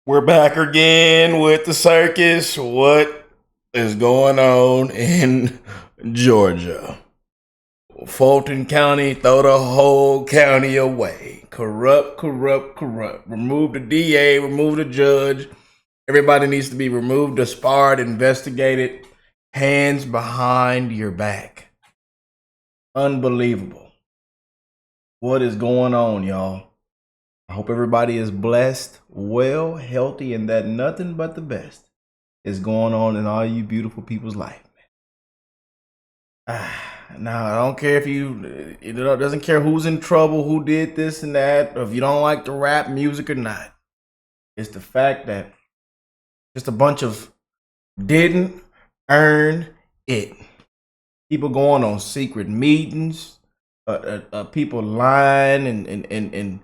We're back again with the circus. What is going on in Georgia? Fulton County, throw the whole county away. Corrupt. Remove the DA, remove the judge. Everybody needs to be removed, disbarred, investigated. Hands behind your back. Unbelievable. What is going on, y'all? I hope everybody is blessed, well, healthy, and that nothing but the best is going on in all you beautiful people's life. Now, I don't care if it doesn't care who's in trouble, who did this and that, or if you don't like the rap music or not. It's the fact that just a bunch of didn't earn it. People going on secret meetings, people lying and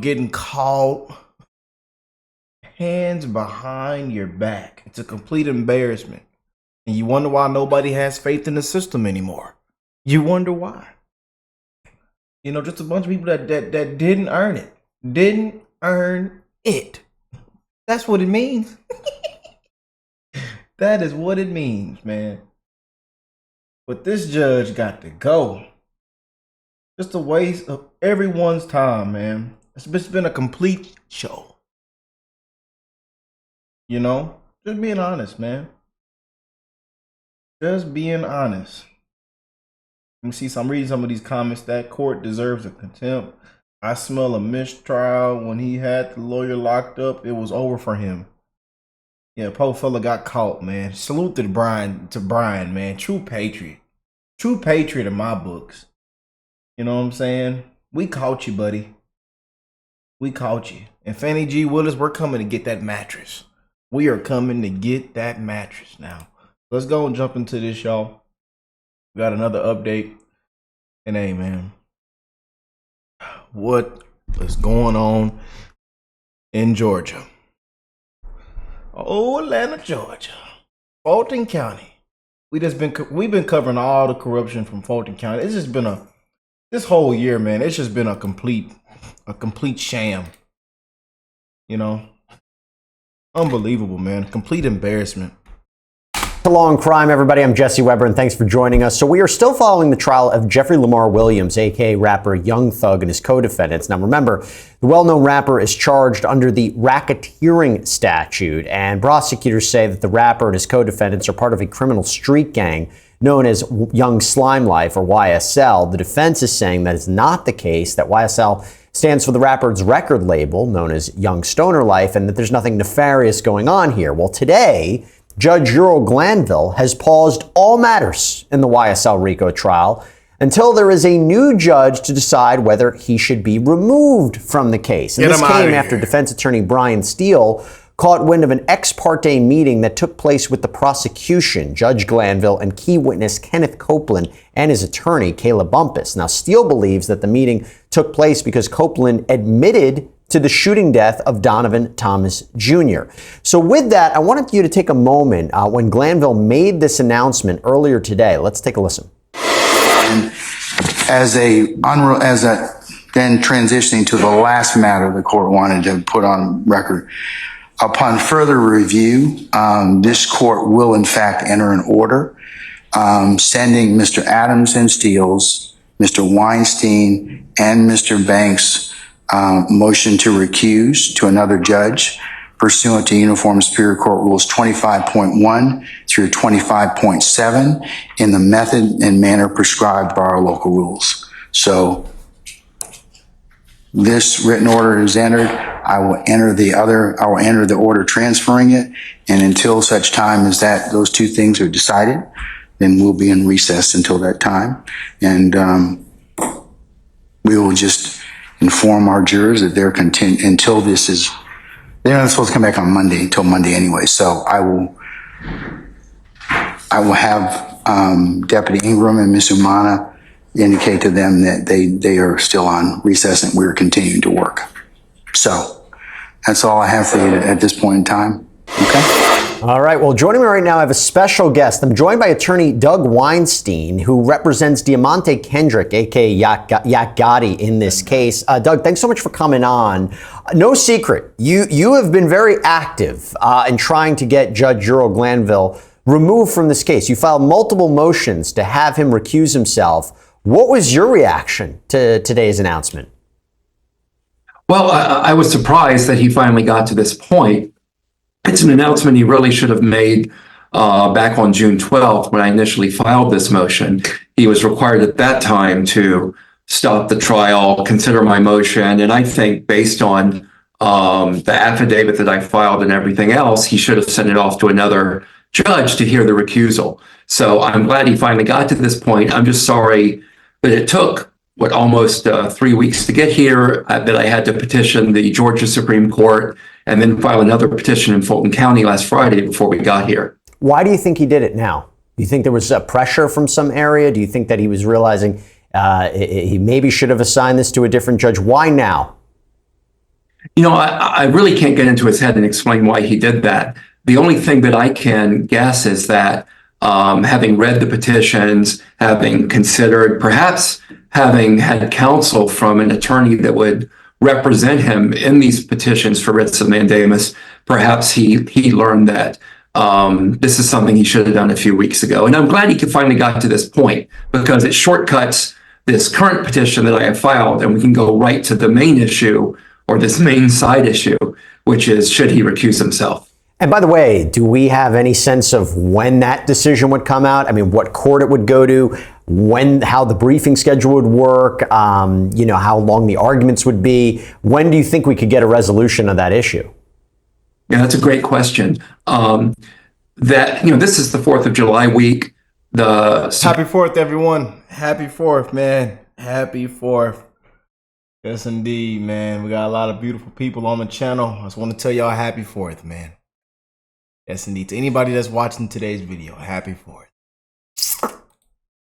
getting caught. Hands behind your back. It's a complete embarrassment. And you wonder why nobody has faith in the system anymore. You wonder why. Just a bunch of people that didn't earn it. Didn't earn it. That's what it means. That is what it means, man. But this judge got to go. Just a waste of everyone's time, man. It's been a complete show. Just being honest, man. Just being honest. Let me see. I'm reading some of these comments. That court deserves a contempt. I smell a mistrial. When he had the lawyer locked up, it was over for him. Yeah, poor fella got caught, man. Salute to Brian, man. True patriot. True patriot in my books. You know what I'm saying? We caught you, buddy. We caught you. And Fannie G. Willis, we're coming to get that mattress. We are coming to get that mattress now. Let's go and jump into this, y'all. We got another update. And hey, man. What is going on in Georgia? Oh, Atlanta, Georgia. Fulton County. We've been covering all the corruption from Fulton County. It's just been this whole year, man, it's just been a complete sham. Unbelievable, man. Complete embarrassment. Law and Crime, everybody. I'm Jesse Weber, and thanks for joining us. So we are still following the trial of Jeffrey Lamar Williams, aka rapper Young Thug, and his co-defendants. Now, remember, the well-known rapper is charged under the racketeering statute, and prosecutors say that the rapper and his co-defendants are part of a criminal street gang known as Young Slime Life, or YSL. The defense is saying that is not the case, that YSL stands for the rapper's record label, known as Young Stoner Life, and that there's nothing nefarious going on here. Well, today, Judge Ural Glanville has paused all matters in the YSL RICO trial until there is a new judge to decide whether he should be removed from the case. And this came after defense attorney Brian Steele caught wind of an ex parte meeting that took place with the prosecution, Judge Glanville, and key witness Kenneth Copeland and his attorney, Kayla Bumpus. Now, Steele believes that the meeting took place because Copeland admitted to the shooting death of Donovan Thomas Jr. So with that, I wanted you to take a moment when Glanville made this announcement earlier today. Let's take a listen. As then transitioning to the last matter the court wanted to put on record, upon further review, this court will in fact enter an order sending Mr. Adams and Steele's, Mr. Weinstein, and Mr. Banks' motion to recuse to another judge pursuant to Uniform Superior Court Rules 25.1 through 25.7 in the method and manner prescribed by our local rules. So this written order is entered. I will enter the order transferring it, and until such time as those two things are decided, then we'll be in recess until that time. And we will just inform our jurors that they're until they're not supposed to come back on Monday until Monday anyway. So I will have Deputy Ingram and Ms. Umana indicate to them that they are still on recess and we're continuing to work. So that's all I have for you at this point in time. Okay. All right. Well, joining me right now, I have a special guest. I'm joined by attorney Doug Weinstein, who represents Diamante Kendrick, a.k.a. Yak Gotti, in this case. Doug, thanks so much for coming on. No secret, you have been very active in trying to get Judge Ural Glanville removed from this case. You filed multiple motions to have him recuse himself. What was your reaction to today's announcement? Well, I was surprised that he finally got to this point. It's an announcement he really should have made back on June 12th when I initially filed this motion. He was required at that time to stop the trial, consider my motion, and I think based on the affidavit that I filed and everything else, he should have sent it off to another judge to hear the recusal. So I'm glad he finally got to this point. I'm just sorry that it took almost 3 weeks to get here, that I had to petition the Georgia Supreme Court and then file another petition in Fulton County last Friday before we got here. Why do you think he did it now? Do you think there was pressure from some area? Do you think that he was realizing he maybe should have assigned this to a different judge? Why now? You know, I really can't get into his head and explain why he did that. The only thing that I can guess is that having read the petitions, having considered, perhaps having had counsel from an attorney that would represent him in these petitions for writs of mandamus, perhaps he learned that this is something he should have done a few weeks ago. And I'm glad he finally got to this point because it shortcuts this current petition that I have filed, and we can go right to the main issue, or this main side issue, which is, should he recuse himself? And by the way, do we have any sense of when that decision would come out? I mean, what court it would go to, how the briefing schedule would work, how long the arguments would be? When do you think we could get a resolution of that issue? Yeah, that's a great question. This is the 4th of July week. Happy 4th, everyone. Happy 4th, man. Happy 4th. Yes, indeed, man. We got a lot of beautiful people on the channel. I just want to tell y'all happy 4th, man. Yes, indeed. To anybody that's watching today's video, happy 4th.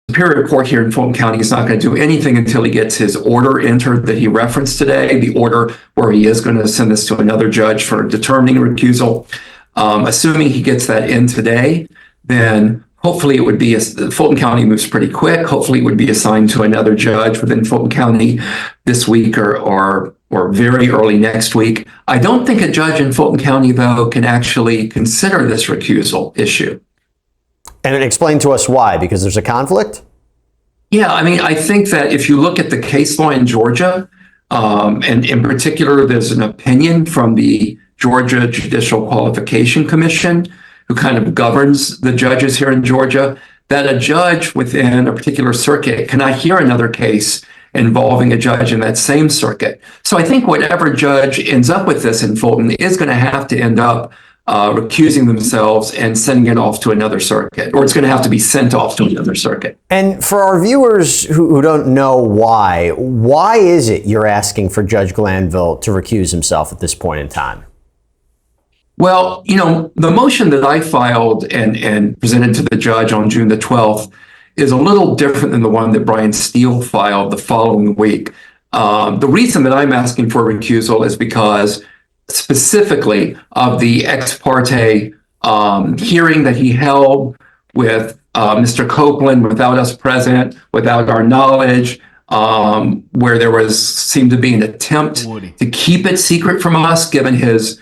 Superior Court here in Fulton County is not going to do anything until he gets his order entered that he referenced today, the order where he is going to send this to another judge for determining recusal. Assuming he gets that in today, then hopefully it would be, Fulton County moves pretty quick. Hopefully it would be assigned to another judge within Fulton County this week or very early next week. I don't think a judge in Fulton County, though, can actually consider this recusal issue. And explain to us why, because there's a conflict? Yeah, I mean, I think that if you look at the case law in Georgia, and in particular, there's an opinion from the Georgia Judicial Qualification Commission, who kind of governs the judges here in Georgia, that a judge within a particular circuit cannot hear another case involving a judge in that same circuit. So I think whatever judge ends up with this in Fulton is going to have to end up recusing themselves and sending it off to another circuit, or it's going to have to be sent off to another circuit. And for our viewers who don't know why is it you're asking for Judge Glanville to recuse himself at this point in time? Well, the motion that I filed and presented to the judge on June the 12th is a little different than the one that Brian Steele filed the following week. The reason that I'm asking for recusal is because specifically of the ex parte hearing that he held with Mr. Copeland without us present, without our knowledge, where there seemed to be an attempt to keep it secret from us, given his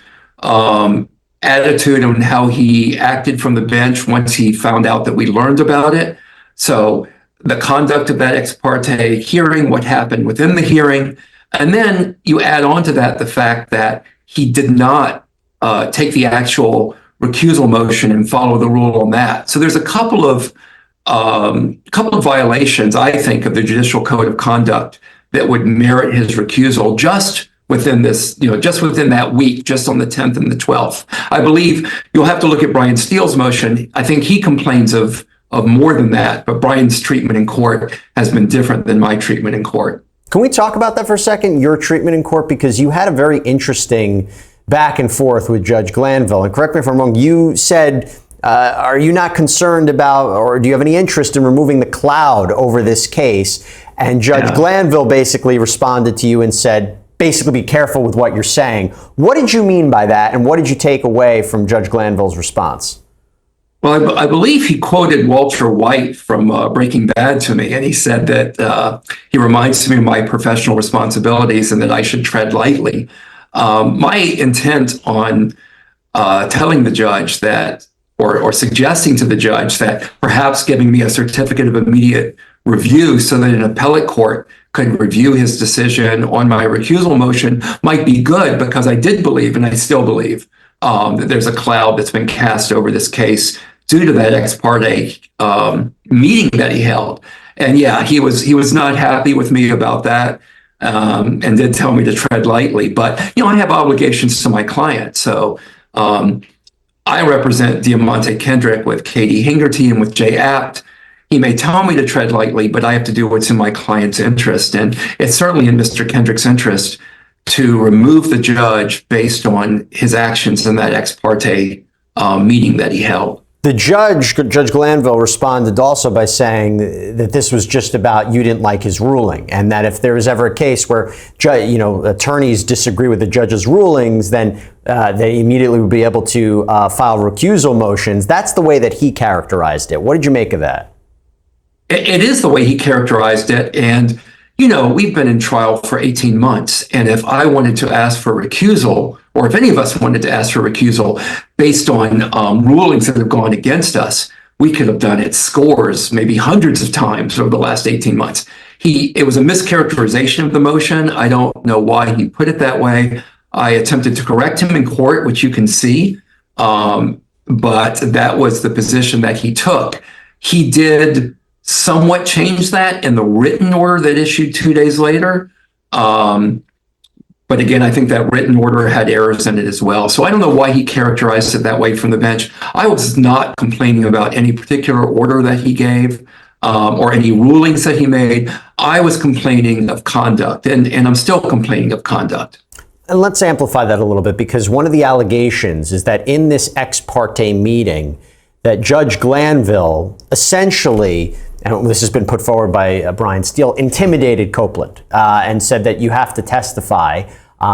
attitude and how he acted from the bench once he found out that we learned about it. So the conduct of that ex parte hearing, what happened within the hearing, and then you add on to that the fact that he did not take the actual recusal motion and follow the rule on that. So there's a couple of violations, I think, of the Judicial Code of Conduct that would merit his recusal just within this, just within that week, just on the 10th and the 12th. I believe you'll have to look at Brian Steele's motion. I think he complains of more than that, but Brian's treatment in court has been different than my treatment in court. Can we talk about that for a second, your treatment in court? Because you had a very interesting back and forth with Judge Glanville. And correct me if I'm wrong, you said, are you not concerned about, or do you have any interest in removing the cloud over this case? And Judge Glanville basically responded to you and said, basically be careful with what you're saying. What did you mean by that, and what did you take away from Judge Glanville's response? Well, I believe he quoted Walter White from Breaking Bad to me, and he said that he reminds me of my professional responsibilities and that I should tread lightly. My intent on telling the judge that, or suggesting to the judge that perhaps giving me a certificate of immediate review so that an appellate court could review his decision on my recusal motion might be good, because I did believe, and I still believe, that there's a cloud that's been cast over this case due to that ex parte meeting that he held. And yeah, he was not happy with me about that, and did tell me to tread lightly. But I have obligations to my client, so I represent Diamante Kendrick with Katie Hingerty and with Jay Apt. He may tell me to tread lightly, but I have to do what's in my client's interest, and it's certainly in Mr. Kendrick's interest to remove the judge based on his actions in that ex parte meeting that he held. The Judge Glanville, responded also by saying that this was just about you didn't like his ruling, and that if there was ever a case where attorneys disagree with the judge's rulings, then they immediately would be able to file recusal motions. That's the way that he characterized it. What did you make of that? It is the way he characterized it, and we've been in trial for 18 months, and if I wanted to ask for recusal, or if any of us wanted to ask for recusal based on rulings that have gone against us, we could have done it scores, maybe hundreds of times over the last 18 months. It was a mischaracterization of the motion. I don't know why he put it that way. I attempted to correct him in court, which you can see, but that was the position that he took. He did somewhat change that in the written order that issued 2 days later. But again, I think that written order had errors in it as well. So I don't know why he characterized it that way from the bench. I was not complaining about any particular order that he gave or any rulings that he made. I was complaining of conduct, and I'm still complaining of conduct. And let's amplify that a little bit, because one of the allegations is that in this ex parte meeting, that Judge Glanville essentially, and this has been put forward by Brian Steele, intimidated Copeland and said that you have to testify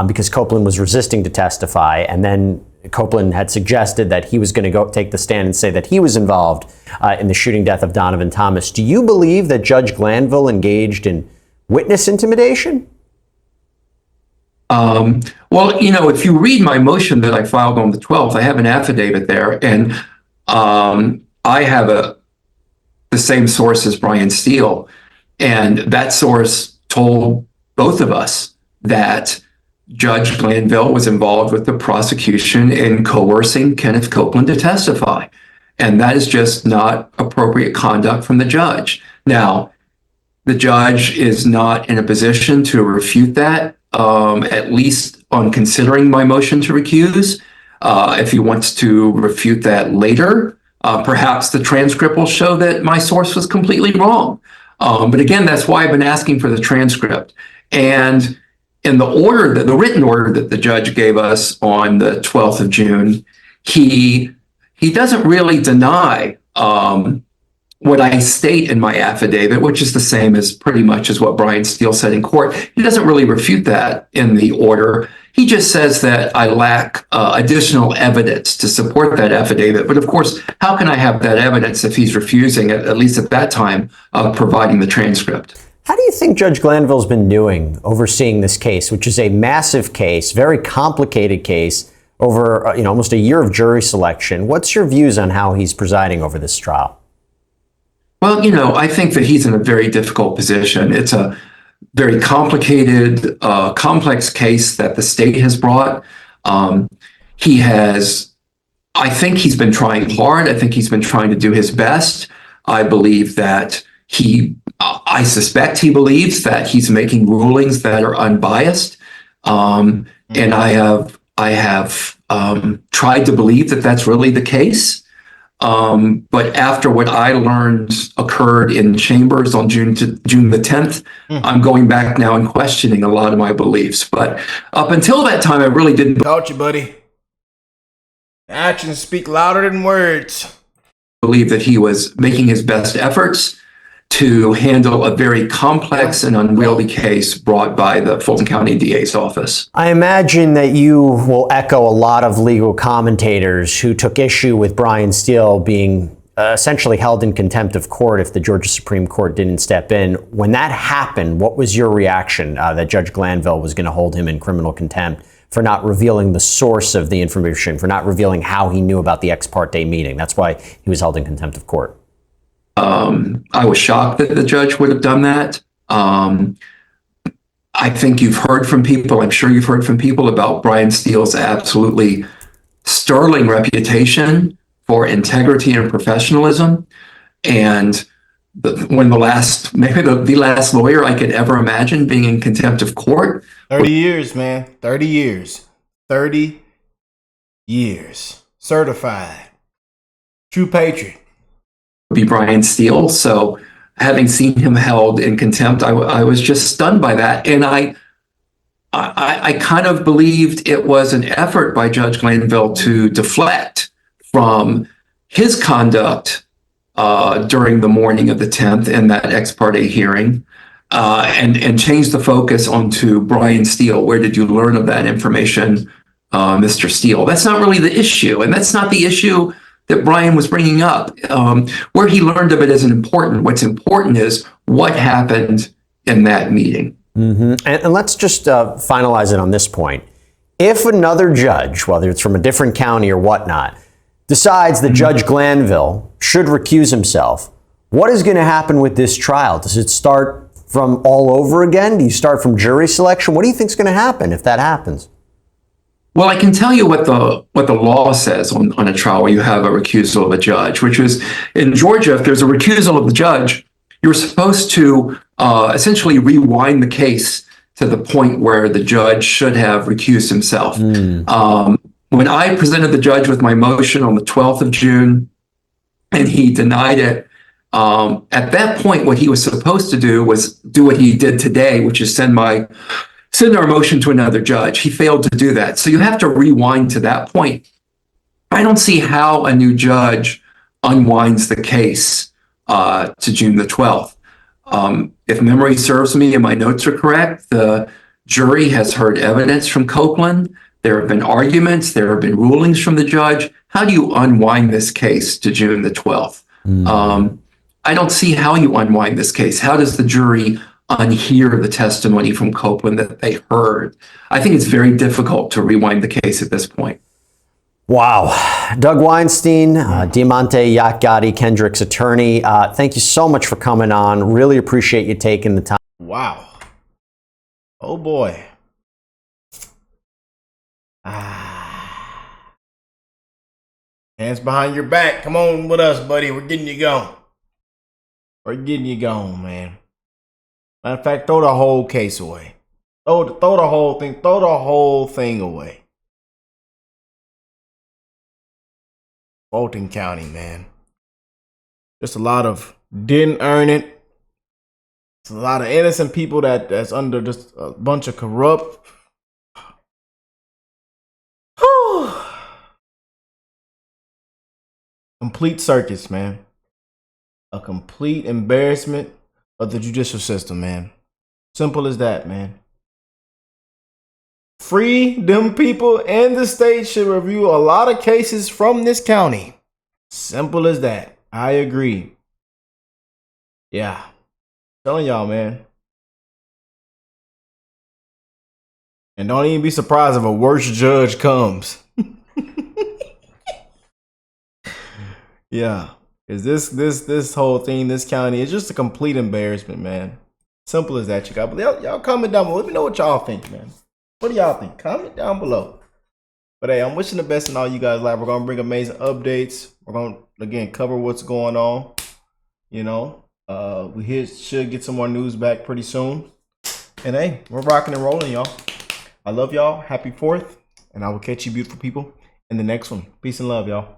because Copeland was resisting to testify. And then Copeland had suggested that he was going to go take the stand and say that he was involved in the shooting death of Donovan Thomas. Do you believe that Judge Glanville engaged in witness intimidation? Well, if you read my motion that I filed on the 12th, I have an affidavit there, and I have the same source as Brian Steele, and that source told both of us that Judge Glanville was involved with the prosecution in coercing Kenneth Copeland to testify, and that is just not appropriate conduct from the judge. Now, the judge is not in a position to refute that, at least on considering my motion to recuse. If he wants to refute that later, perhaps the transcript will show that my source was completely wrong. But again, that's why I've been asking for the transcript. And in the written order that the judge gave us on the 12th of June, he doesn't really deny what I state in my affidavit, which is the same as pretty much as what Brian Steele said in court. He doesn't really refute that in the order. He just says that I lack additional evidence to support that affidavit. But of course, how can I have that evidence if he's refusing, at least at that time, providing the transcript? How do you think Judge Glanville's been doing overseeing this case, which is a massive case, very complicated case, over almost a year of jury selection? What's your views on how he's presiding over this trial? Well, I think that he's in a very difficult position. It's a very complicated, complex case that the state has brought. I think he's been trying hard. I think he's been trying to do his best. I believe that I suspect he believes that he's making rulings that are unbiased. And I have tried to believe that that's really the case. But after what I learned occurred in chambers on June the 10th, I'm going back now and questioning a lot of my beliefs. But up until that time, I really didn't. Told you, buddy. Actions speak louder than words. Believe that he was making his best efforts to handle a very complex and unwieldy case brought by the Fulton County DA's office. I imagine that you will echo a lot of legal commentators who took issue with Brian Steele being essentially held in contempt of court if the Georgia Supreme Court didn't step in. When that happened, what was your reaction that Judge Glanville was going to hold him in criminal contempt for not revealing the source of the information, for not revealing how he knew about the ex parte meeting? That's why he was held in contempt of court. I was shocked that the judge would have done that. I think you've heard from people, I'm sure you've heard from people about Brian Steele's absolutely sterling reputation for integrity and professionalism. And maybe the last lawyer I could ever imagine being in contempt of court. 30 years, man. 30 years. 30 years. Certified. True patriot. Be Brian Steele. So having seen him held in contempt, I was just stunned by that. And I kind of believed it was an effort by Judge Glanville to deflect from his conduct during the morning of the 10th in that ex parte hearing and change the focus onto Brian Steele. Where did you learn of that information, Mr. Steele? That's not really the issue. And that's not the issue that Brian was bringing up. Where he learned of it isn't important. What's important is what happened in that meeting. Mm-hmm. And let's just finalize it on this point. If another judge, whether it's from a different county or whatnot, decides that Judge Glanville should recuse himself, what is going to happen with this trial? Does it start from all over again? Do you start from jury selection? What do you think is going to happen if that happens? Well, I can tell you what the law says on a trial where you have a recusal of a judge, which is in Georgia, if there's a recusal of the judge, you're supposed to essentially rewind the case to the point where the judge should have recused himself. When I presented the judge with my motion on the 12th of June and he denied it, at that point, what he was supposed to do was do what he did today, which is send our motion to another judge. He failed to do that. So you have to rewind to that point. I don't see how a new judge unwinds the case to June the 12th. If memory serves me and my notes are correct, the jury has heard evidence from Copeland. There have been arguments. There have been rulings from the judge. How do you unwind this case to June the 12th? I don't see how you unwind this case. How does the jury unhear the testimony from Copeland that they heard? I think it's very difficult to rewind the case at this point. Wow. Doug Weinstein, Diamante Yakgati, Kendrick's attorney, thank you so much for coming on. Really appreciate you taking the time. Wow. Oh, boy. Hands behind your back. Come on with us, buddy. We're getting you going. We're getting you going, man. Matter of fact, throw the whole case away. Throw the whole thing. Throw the whole thing away. Fulton County, man. Just a lot of didn't earn it. It's a lot of innocent people that's under just a bunch of corrupt. Complete circus, man. A complete embarrassment of the judicial system, man. Simple as that, man. Free them people, and the state should review a lot of cases from this county. Simple as that. I agree. Yeah. Telling y'all, man. And don't even be surprised if a worse judge comes. Yeah. Because this whole thing, this county, is just a complete embarrassment, man. Simple as that, you guys. But y'all comment down below. Let me know what y'all think, man. What do y'all think? Comment down below. But hey, I'm wishing the best in all you guys' life. We're going to bring amazing updates. We're going to, again, cover what's going on. You know, we should get some more news back pretty soon. And hey, we're rocking and rolling, y'all. I love y'all. Happy 4th. And I will catch you beautiful people in the next one. Peace and love, y'all.